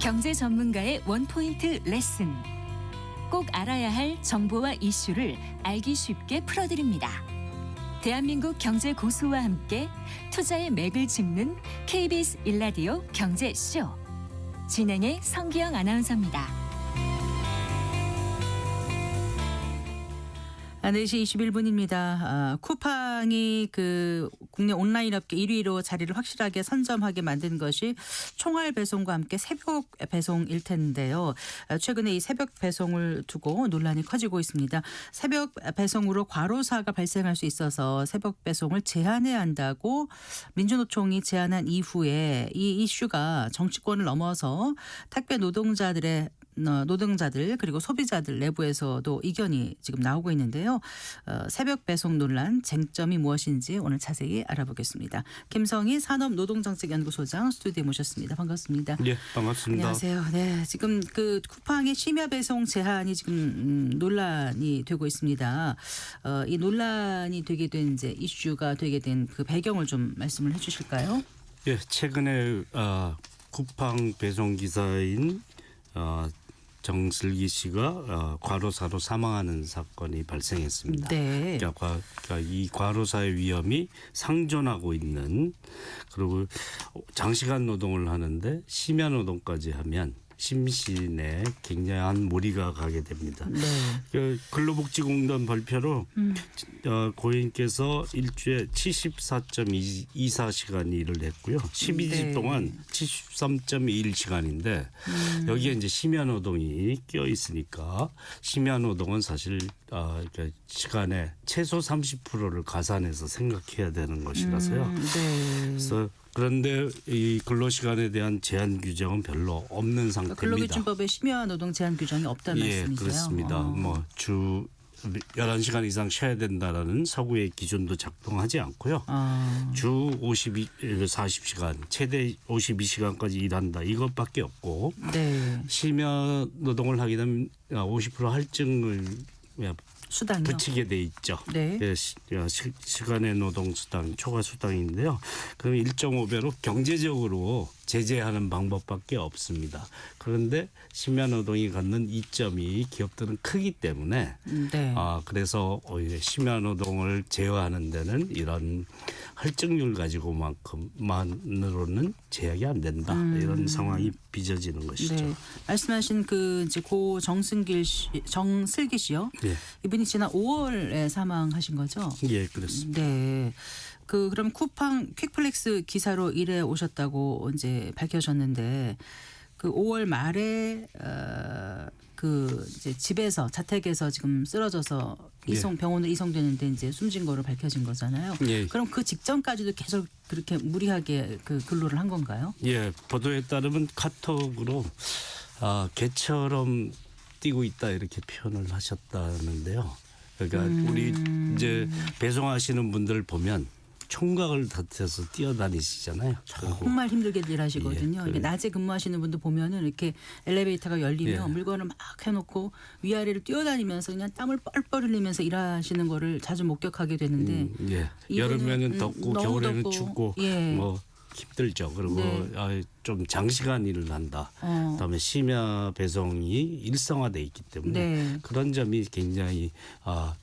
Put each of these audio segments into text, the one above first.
경제 전문가의 원포인트 레슨. 꼭 알아야 할 정보와 이슈를 알기 쉽게 풀어드립니다. 대한민국 경제 고수와 함께 투자의 맥을 짚는 KBS 1라디오 경제쇼. 진행의 성기영 아나운서입니다. 4시 21분입니다. 쿠팡이 그 국내 온라인 업계 1위로 자리를 확실하게 선점하게 만든 것이 총알 배송과 함께 새벽 배송일 텐데요. 최근에 이 새벽 배송을 두고 논란이 커지고 있습니다. 새벽 배송으로 과로사가 발생할 수 있어서 새벽 배송을 제한해야 한다고 민주노총이 제안한 이후에 이 이슈가 정치권을 넘어서 택배 노동자들 그리고 소비자들 내부에서도 이견이 지금 나오고 있는데요. 새벽 배송 논란 쟁점이 무엇인지 오늘 자세히 알아보겠습니다. 김성희 산업노동정책연구소장 스튜디오에 모셨습니다. 반갑습니다. 네, 반갑습니다. 안녕하세요. 네, 지금 그 쿠팡의 심야 배송 제한이 지금 논란이 되고 있습니다. 이 논란이 되게 된 이제 이슈가 되게 된 그 배경을 좀 말씀을 해주실까요? 예, 최근에 쿠팡 배송 기사인 정슬기 씨가 과로사로 사망하는 사건이 발생했습니다. 네. 그러니까 이 과로사의 위험이 상존하고 있는, 그리고 장시간 노동을 하는데 심야 노동까지 하면 심신에 굉장한 무리가 가게 됩니다. 네. 근로복지공단 발표로 고인께서 일주에 74.24시간 일을 했고요. 12주 네. 동안 73.21시간인데 여기에 이제 심야 노동이 껴 있으니까 심야 노동은 사실 시간의 최소 30%를 가산해서 생각해야 되는 것이라서요. 네. 그래서 그런데 이 근로시간에 대한 제한 규정은 별로 없는 상태입니다. 근로기준법에 심야 노동 제한 규정이 없다는 말씀이세요? 예, 그렇습니다. 주 11시간 이상 쉬어야 된다라는 서구의 기준도 작동하지 않고요. 주 40시간, 최대 52시간까지 일한다. 이것밖에 없고 네. 심야 노동을 하게 되면 50% 할증을 수당이요? 붙이게 돼 있죠. 네. 시간의 노동 수당, 초과 수당인데요. 그럼 1.5배로 경제적으로 제재하는 방법밖에 없습니다. 그런데 심야 노동이 갖는 이점이 기업들은 크기 때문에 네. 그래서 오히려 심야 노동을 제어하는 데는 이런 할증률 가지고만으로는 제약이 안 된다. 이런 상황이 빚어지는 것이죠. 네. 말씀하신 그 이제 고 정슬기 씨요. 네. 이분이 지난 5월에 사망하신 거죠? 예, 그렇습니다. 네. 그럼 쿠팡 퀵플렉스 기사로 일해 오셨다고 이제 밝혀졌는데 그 5월 말에 그 이제 집에서 자택에서 지금 쓰러져서 병원으로 이송되는데 이제 숨진 거로 밝혀진 거잖아요. 예. 그럼 그 직전까지도 계속 그렇게 무리하게 그 근로를 한 건가요? 예, 보도에 따르면 카톡으로 개처럼 뛰고 있다 이렇게 표현을 하셨다는데요. 그러니까 우리 이제 배송하시는 분들 보면 총각을 다쳐서 뛰어다니시잖아요. 정말 힘들게 일하시거든요. 예, 이게 낮에 근무하시는 분들 보면은 이렇게 엘리베이터가 열리면 예. 물건을 막 해놓고 위아래를 뛰어다니면서 그냥 땀을 뻘뻘 흘리면서 일하시는 거를 자주 목격하게 되는데 예. 이분은, 여름에는 덥고 너무 겨울에는 덥고, 춥고 예. 뭐 힘들죠. 그리고 네. 좀 장시간 일을 한다. 그다음에 심야 배송이 일상화돼 있기 때문에 네. 그런 점이 굉장히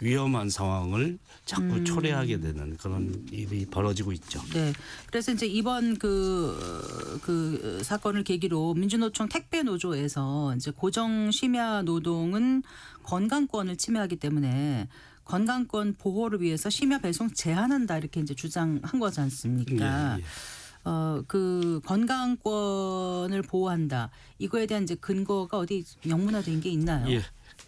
위험한 상황을 자꾸 초래하게 되는 그런 일이 벌어지고 있죠. 네. 그래서 이제 이번 그 사건을 계기로 민주노총 택배노조에서 이제 고정 심야 노동은 건강권을 침해하기 때문에 건강권 보호를 위해서 심야 배송 제한한다 이렇게 이제 주장한 거지 않습니까? 예, 예. 그 건강권을 보호한다. 이거에 대한 이제 근거가 어디 명문화된 게 있나요? 예.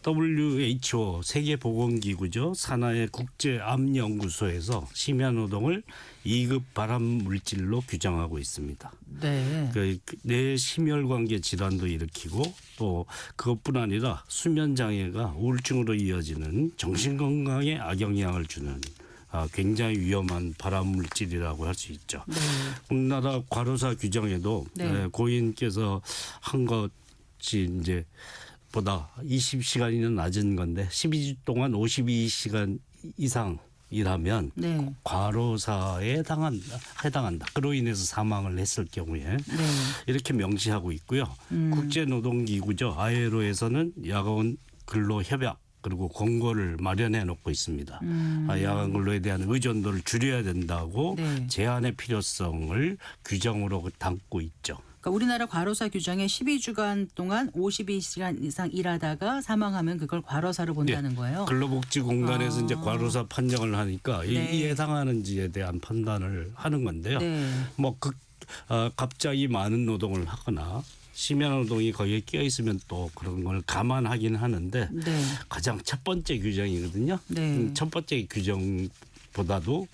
WHO 세계보건기구죠. 산하의 국제암연구소에서 심야 노동을 2급 발암 물질로 규정하고 있습니다. 네. 뇌 심혈관계 질환도 일으키고 또 그것뿐 아니라 수면 장애가 우울증으로 이어지는 정신 건강에 악영향을 주는 굉장히 위험한 발암 물질이라고 할 수 있죠. 네. 우리나라 과로사 규정에도 네. 고인께서 한 것이 이제 보다 20시간이나 낮은 건데 12주 동안 52시간 이상 일하면 네. 과로사에 해당한다. 그로 인해서 사망을 했을 경우에 네. 이렇게 명시하고 있고요. 국제노동기구죠. ILO에서는 야간 근로 협약 그리고 공고를 마련해 놓고 있습니다. 야간 근로에 대한 의존도를 줄여야 된다고 네. 제한의 필요성을 규정으로 담고 있죠. 그러니까 우리나라 과로사 규정에 12주간 동안 52시간 이상 일하다가 사망하면 그걸 과로사로 본다는 거예요. 근로복지공단에서 이제 과로사 판정을 하니까 네. 이에 해당하는지에 대한 판단을 하는 건데요. 네. 뭐 갑자기 많은 노동을 하거나 심야 노동이 거기에 끼어 있으면 또 그런 걸 감안하긴 하는데 네. 가장 첫 번째 규정이거든요. 네. 첫 번째 규정보다도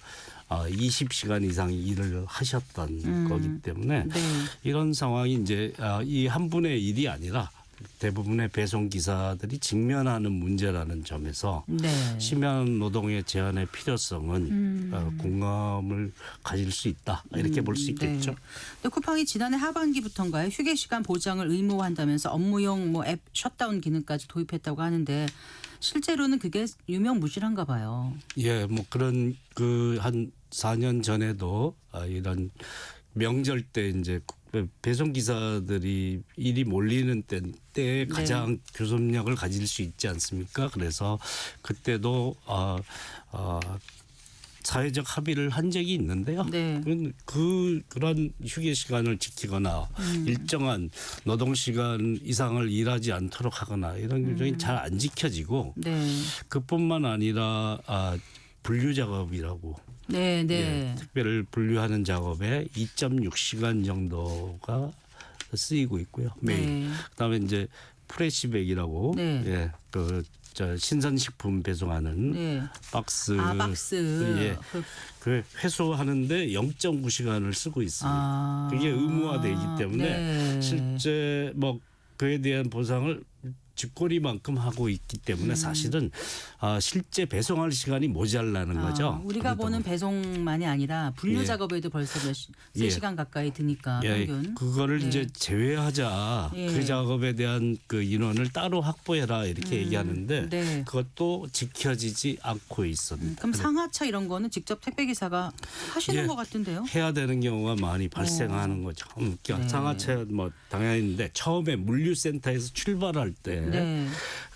20시간 이상 일을 하셨던 거기 때문에 네. 이런 상황이 이제 이 한 분의 일이 아니라 대부분의 배송 기사들이 직면하는 문제라는 점에서 네. 심야 노동의 제한의 필요성은 공감을 가질 수 있다 이렇게 볼 수 있겠죠. 네. 근데 쿠팡이 지난해 하반기부터인가요? 휴게 시간 보장을 의무화한다면서 업무용 뭐 앱 셧다운 기능까지 도입했다고 하는데 실제로는 그게 유명무실한가 봐요. 예, 뭐 그런 한 4년 전에도 이런 명절 때 이제 배송 기사들이 일이 몰리는 때에 가장 교섭력을 가질 수 있지 않습니까? 그래서 그때도 사회적 합의를 한 적이 있는데요. 네. 그런 휴게 시간을 지키거나 일정한 노동 시간 이상을 일하지 않도록 하거나 이런 규정이 잘 안 지켜지고 네. 그뿐만 아니라 분류 작업이라고 네, 네. 예, 택배를 분류하는 작업에 2.6시간 정도가 쓰이고 있고요. 매일. 네. 그다음에 이제 프레시백이라고 네. 예, 신선식품 배송하는 네. 박스. 박스. 예. 그 회수하는데 0.9시간을 쓰고 있습니다. 그게 의무화되기 때문에 네. 실제 뭐 그에 대한 보상을 쥐꼬리만큼 하고 있기 때문에 사실은 실제 배송할 시간이 모자라는 거죠. 우리가 그러다 보는 배송만이 아니라 분류 예. 작업에도 벌써 예. 3시간 가까이 드니까 예, 평균. 그거를 네. 이제 제외하자. 예. 그 작업에 대한 그 인원을 따로 확보해라 이렇게 얘기하는데 네. 그것도 지켜지지 않고 있습니다. 그럼 상하차 이런 거는 직접 택배 기사가 하시는 예. 것 같은데요? 해야 되는 경우가 많이 발생하는 거죠. 그러니까 네. 상하차 뭐 당연한데 처음에 물류센터에서 출발할 때 네.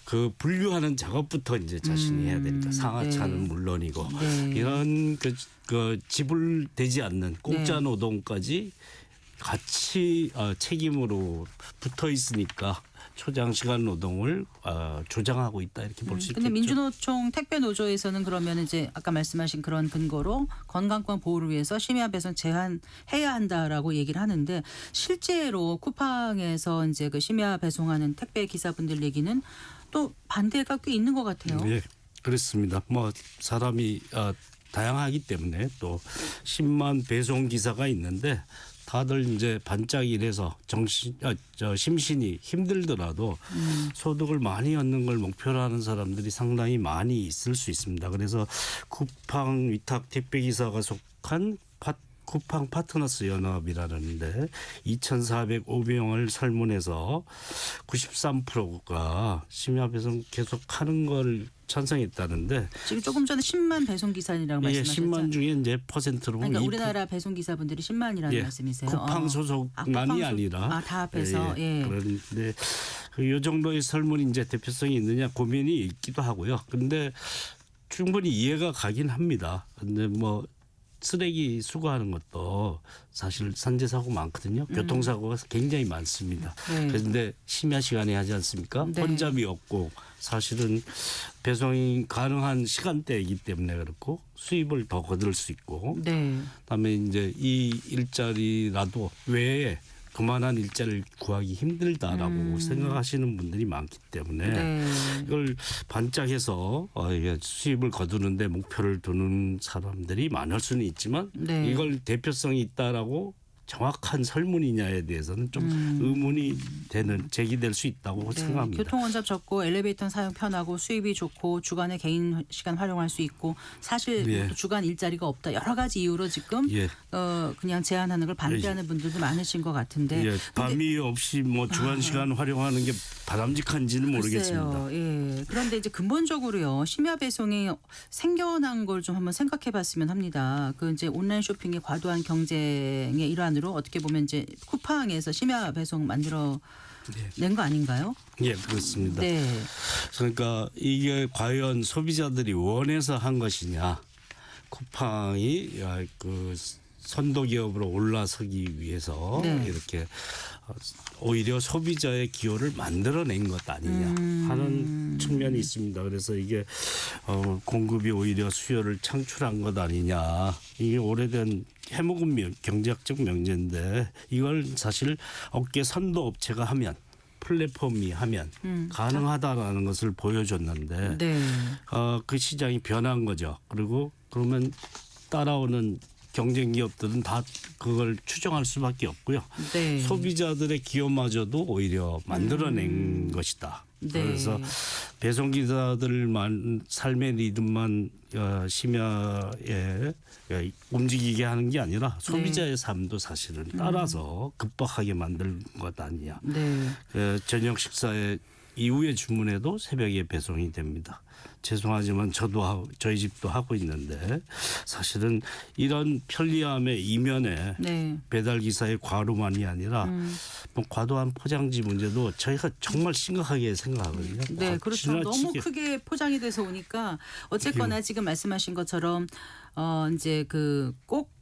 그 분류하는 작업부터 이제 자신이 해야 되니까 상하차는 네. 물론이고 네. 이런 그 지불되지 않는 공짜 네. 노동까지 같이 책임으로 붙어 있으니까 초장시간 노동을 조장하고 있다 이렇게 볼 수 있겠죠. 근데 민주노총 택배 노조에서는 그러면 이제 아까 말씀하신 그런 근거로 건강권 보호를 위해서 심야 배송 제한해야 한다라고 얘기를 하는데 실제로 쿠팡에서 이제 그 심야 배송하는 택배 기사분들 얘기는 또 반대가 꽤 있는 것 같아요. 예, 그렇습니다. 뭐 사람이 다양하기 때문에 또 10만 배송 기사가 있는데 다들 이제 반짝 일해서 심신이 힘들더라도 소득을 많이 얻는 걸 목표로 하는 사람들이 상당히 많이 있을 수 있습니다. 그래서 쿠팡 위탁 택배 기사가 속한 쿠팡 파트너스 연합이라는데 2,405명을 설문해서 93%가 심야 배송 계속하는 걸 찬성했다는데 지금 조금 전에 10만 배송 기사님이라고 예, 말씀하셨죠. 10만 중에 이제 퍼센트로 그러니까 2%. 우리나라 배송 기사분들이 10만이라는 예, 말씀이세요. 쿠팡 소속만이 아니라 다 합해서 예. 그런데 이 정도의 설문이 이제 대표성이 있느냐 고민이 있기도 하고요. 근데 충분히 이해가 가긴 합니다. 근데 뭐 쓰레기 수거하는 것도 사실 산재 사고 많거든요. 교통사고가 굉장히 많습니다. 네. 그런데 심야 시간에 하지 않습니까? 네. 혼잡이 없고 사실은 배송이 가능한 시간대이기 때문에 그렇고 수입을 더 거둘 수 있고 네. 그다음에 이제 이 일자리라도 외에 그만한 일자리를 구하기 힘들다라고 생각하시는 분들이 많기 때문에 네. 이걸 반짝해서 수입을 거두는데 목표를 두는 사람들이 많을 수는 있지만 네. 이걸 대표성이 있다라고 정확한 설문이냐에 대해서는 좀 의문이 제기될 수 있다고 네, 생각합니다. 교통 원잡 적고 엘리베이터 사용 편하고 수입이 좋고 주간에 개인 시간 활용할 수 있고 사실 예. 또 주간 일자리가 없다 여러 가지 이유로 지금 예. 그냥 제한하는 걸 반대하는 분들도 많으신 것 같은데 예, 밤이 없이 뭐 주간 시간 활용하는 게 바람직한지는 모르겠습니다. 글쎄요. 예. 그런데 이제 근본적으로요 심야 배송이 생겨난 걸 좀 한번 생각해봤으면 합니다. 그 이제 온라인 쇼핑의 과도한 경쟁의 일환으로 어떻게 보면 이제 쿠팡에서 심야 배송 만들어 낸 거 아닌가요? 예, 그렇습니다. 네. 그러니까 이게 과연 소비자들이 원해서 한 것이냐, 쿠팡이 그 선도 기업으로 올라서기 위해서 네. 이렇게 오히려 소비자의 기호를 만들어낸 것 아니냐 하는 측면이 있습니다. 그래서 이게 공급이 오히려 수요를 창출한 것 아니냐. 이게 오래된 해묵은 경제학적 명제인데 이걸 사실 업계 선도 업체가 하면 플랫폼이 하면 가능하다라는 것을 보여줬는데 네. 그 시장이 변한 거죠. 그리고 그러면 따라오는 경쟁 기업들은 다 그걸 추정할 수밖에 없고요. 네. 소비자들의 기업마저도 오히려 만들어낸 것이다. 네. 그래서 배송기사들만 삶의 리듬만 심야에 움직이게 하는 게 아니라 소비자의 삶도 사실은 따라서 급박하게 만든 것 아니냐. 네. 저녁 식사에 이후에 주문해도 새벽에 배송이 됩니다. 죄송하지만 저희 집도 하고 있는데 사실은 이런 편리함의 이면에 네. 배달 기사의 과로만이 아니라 뭐 과도한 포장지 문제도 저희가 정말 심각하게 생각하거든요. 네, 그렇죠. 너무 지나치게. 크게 포장이 돼서 오니까 어쨌거나 지금 말씀하신 것처럼 이제 꼭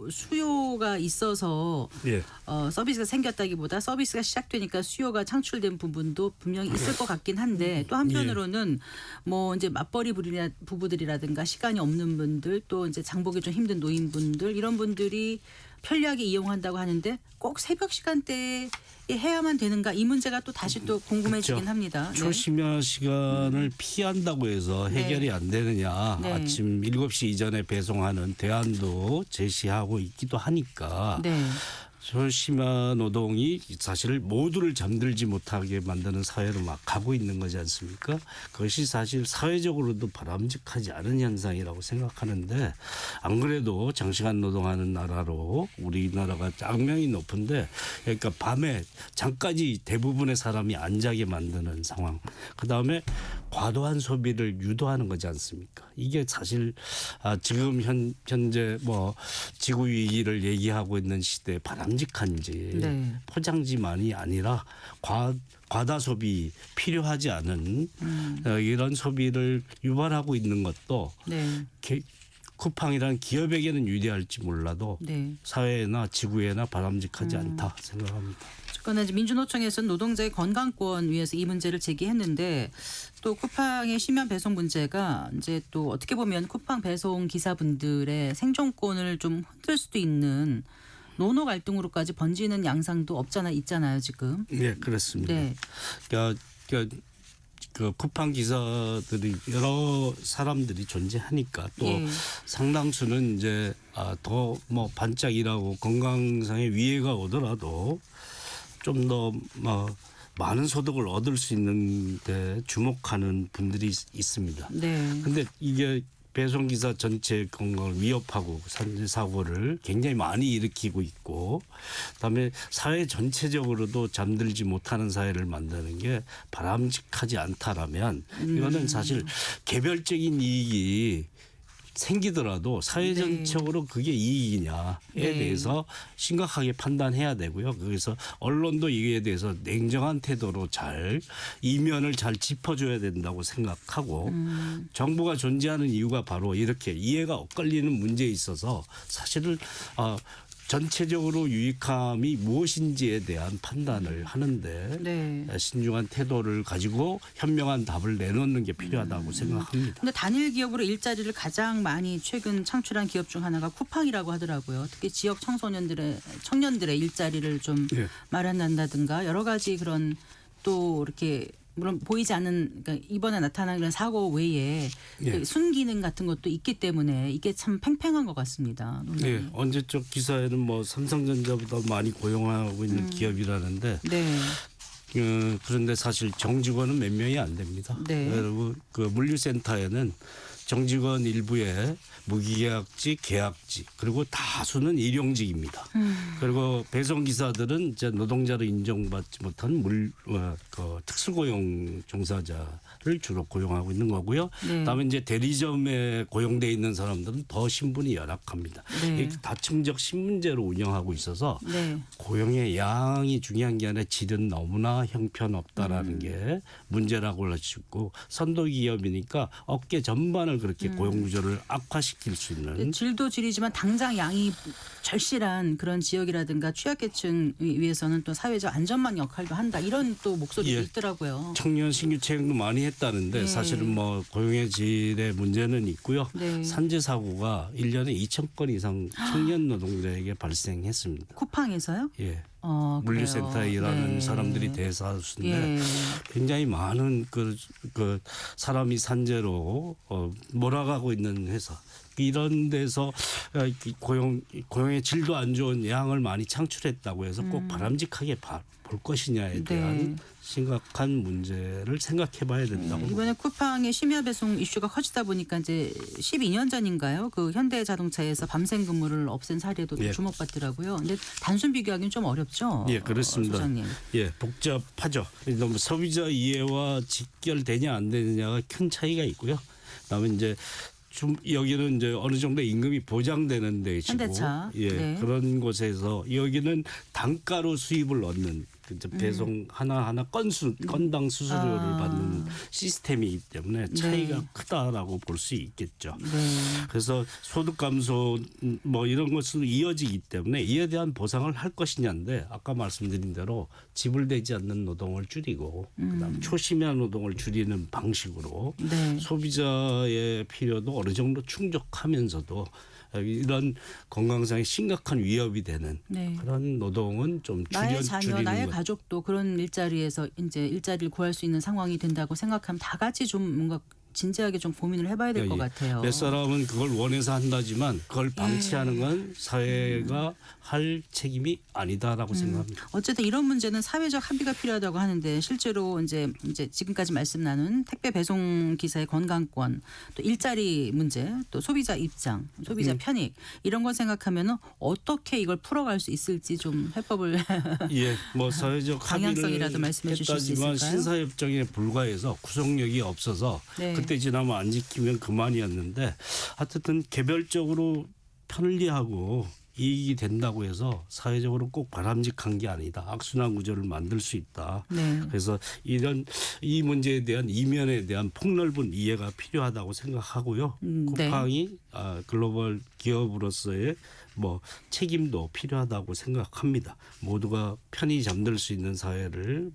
수요가 있어서 예. 서비스가 생겼다기보다 서비스가 시작되니까 수요가 창출된 부분도 분명히 있을 것 같긴 한데 또 한편으로는 뭐 이제 맞벌이 부부들이라든가 시간이 없는 분들 또 이제 장보기 좀 힘든 노인분들 이런 분들이 편리하게 이용한다고 하는데 꼭 새벽 시간대에 해야만 되는가 이 문제가 또 다시 또 궁금해지긴 그렇죠. 합니다. 네. 초심야 시간을 피한다고 해서 해결이 안 되느냐. 네. 아침 7시 이전에 배송하는 대안도 제시하고 있기도 하니까 네. 초심야 노동이 사실 모두를 잠들지 못하게 만드는 사회로 막 가고 있는 거지 않습니까? 그것이 사실 사회적으로도 바람직하지 않은 현상이라고 생각하는데 안 그래도 장시간 노동하는 나라로 우리나라가 악명이 높은데 그러니까 밤에 잠까지 대부분의 사람이 안 자게 만드는 상황. 그다음에 과도한 소비를 유도하는 거지 않습니까? 이게 사실 지금 현재 뭐 지구 위기를 얘기하고 있는 시대에 바람직한지 네. 포장지만이 아니라 과다 소비 필요하지 않은 이런 소비를 유발하고 있는 것도 네. 쿠팡이라는 기업에게는 유리할지 몰라도 네. 사회나 지구에나 바람직하지 않다 생각합니다. 그러나 이제 민주노총에서는 노동자의 건강권 위해서 이 문제를 제기했는데 또 쿠팡의 심야 배송 문제가 이제 또 어떻게 보면 쿠팡 배송 기사분들의 생존권을 좀 흔들 수도 있는 노노 갈등으로까지 번지는 양상도 없잖아 있잖아요 지금. 네, 그렇습니다. 네. 그러니까 그 쿠팡 기사들이 여러 사람들이 존재하니까 또 예. 상당수는 이제 더 뭐 반짝이라고 건강상의 위해가 오더라도 좀 더 많은 소득을 얻을 수 있는 데 주목하는 분들이 있습니다. 네. 근데 이게 배송기사 전체 건강을 위협하고 산재 사고를 굉장히 많이 일으키고 있고 그다음에 사회 전체적으로도 잠들지 못하는 사회를 만드는 게 바람직하지 않다라면 이거는 사실 개별적인 이익이 생기더라도 사회 전체적으로 그게 이익이냐에 네. 대해서 심각하게 판단해야 되고요. 그래서 언론도 이에 대해서 냉정한 태도로 잘 이면을 잘 짚어줘야 된다고 생각하고 정부가 존재하는 이유가 바로 이렇게 이해가 엇갈리는 문제에 있어서 사실은 전체적으로 유익함이 무엇인지에 대한 판단을 하는데 네. 신중한 태도를 가지고 현명한 답을 내놓는 게 필요하다고 생각합니다. 근데 단일 기업으로 일자리를 가장 많이 최근 창출한 기업 중 하나가 쿠팡이라고 하더라고요. 특히 지역 청년들의 일자리를 좀 네. 마련한다든가 여러 가지 그런 또 이렇게 물론 보이지 않는 그러니까 이번에 나타난 그런 사고 외에 예. 그 순기능 같은 것도 있기 때문에 이게 참 팽팽한 것 같습니다. 논란이. 네, 언제적 기사에는 뭐 삼성전자보다 많이 고용하고 있는 기업이라는데 네. 그런데 사실 정직원은 몇 명이 안 됩니다. 네. 그리고 그 물류센터에는 정직원 일부에 무기계약직, 계약직 그리고 다수는 일용직입니다. 그리고 배송기사들은 이제 노동자로 인정받지 못한 특수고용 종사자를 주로 고용하고 있는 거고요. 네. 그다음에 이제 대리점에 고용돼 있는 사람들은 더 신분이 열악합니다. 네. 이 다층적 신분제로 운영하고 있어서 네. 고용의 양이 중요한 게 아니라 질은 너무나 형편없다라는 게 문제라고 할 수 있고 선도기업이니까 업계 전반을 그렇게 고용구조를 악화시킬 수 있는 질도 질이지만 당장 양이 절실한 그런 지역이라든가 취약계층 위해서는 또 사회적 안전망 역할도 한다. 이런 또 목소리도 예. 있더라고요. 청년 신규 채용도 많이 했다는데 네. 사실은 뭐 고용의 질의 문제는 있고요. 네. 산재 사고가 1년에 2,000건 이상 청년 노동자에게 발생했습니다. 쿠팡에서요? 예. 그래요. 물류센터에 일하는 네. 사람들이 대다수인데 예. 굉장히 많은 그 사람이 산재로 몰아가고 있는 회사 이런 데서 고용의 질도 안 좋은 양을 많이 창출했다고 해서 꼭 바람직하게 볼 것이냐에 대한 네. 심각한 문제를 생각해봐야 된다고. 이번에 쿠팡의 심야 배송 이슈가 커지다 보니까 이제 12년 전인가요? 그 현대자동차에서 밤샘 근무를 없앤 사례도 또 예. 주목받더라고요. 근데 단순 비교하기는 좀 어렵죠. 예, 그렇습니다. 소장님. 예, 복잡하죠. 너무 소비자 이해와 직결되냐 안 되느냐가 큰 차이가 있고요. 그다음에 이제 좀 여기는 이제 어느 정도 임금이 보장되는 데이고, 현대차. 예, 네. 그런 곳에서 여기는 단가로 수입을 얻는 이제 배송 하나 건당 수수료를 받는 시스템이기 때문에 차이가 네. 크다라고 볼 수 있겠죠. 네. 그래서 소득 감소 뭐 이런 것으로 이어지기 때문에 이에 대한 보상을 할 것이냐인데 아까 말씀드린 대로 지불되지 않는 노동을 줄이고 그다음 초심야 노동을 줄이는 방식으로 네. 소비자의 필요도 어느 정도 충족하면서도 이런 건강상의 심각한 위협이 되는 네. 그런 노동은 좀 나의 자녀, 줄이는 나의 것. 가족도 그런 일자리에서 이제 일자리를 구할 수 있는 상황이 된다고 생각하면 다 같이 좀 뭔가 진지하게 좀 고민을 해봐야 될 것 같아요. 몇 사람은 그걸 원해서 한다지만 그걸 방치하는 건 사회가 할 책임이 아니다라고 생각합니다. 어쨌든 이런 문제는 사회적 합의가 필요하다고 하는데 실제로 이제 지금까지 말씀 나눈 택배 배송 기사의 건강권, 또 일자리 문제, 또 소비자 입장, 소비자 편익 이런 걸 생각하면은 어떻게 이걸 풀어갈 수 있을지 좀 해법을 예, 뭐 사회적 방향성이라도 합의를 말씀해 주실 수 했다지만 있을까요? 신사협정에 불과해서 구속력이 없어서 네. 그때 지나면 안 지키면 그만이었는데 하여튼 개별적으로 편리하고 이익이 된다고 해서 사회적으로 꼭 바람직한 게 아니다. 악순환 구조를 만들 수 있다. 네. 그래서 이 문제에 대한 이면에 대한 폭넓은 이해가 필요하다고 생각하고요. 네. 쿠팡이 글로벌 기업으로서의 뭐 책임도 필요하다고 생각합니다. 모두가 편히 잠들 수 있는 사회를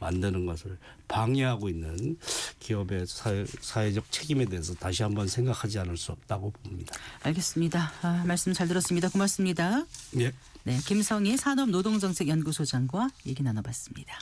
만드는 것을 방해하고 있는 기업의 사회적 책임에 대해서 다시 한번 생각하지 않을 수 없다고 봅니다. 알겠습니다. 말씀 잘 들었습니다. 고맙습니다. 예. 네, 김성희 산업노동정책연구소장과 얘기 나눠봤습니다.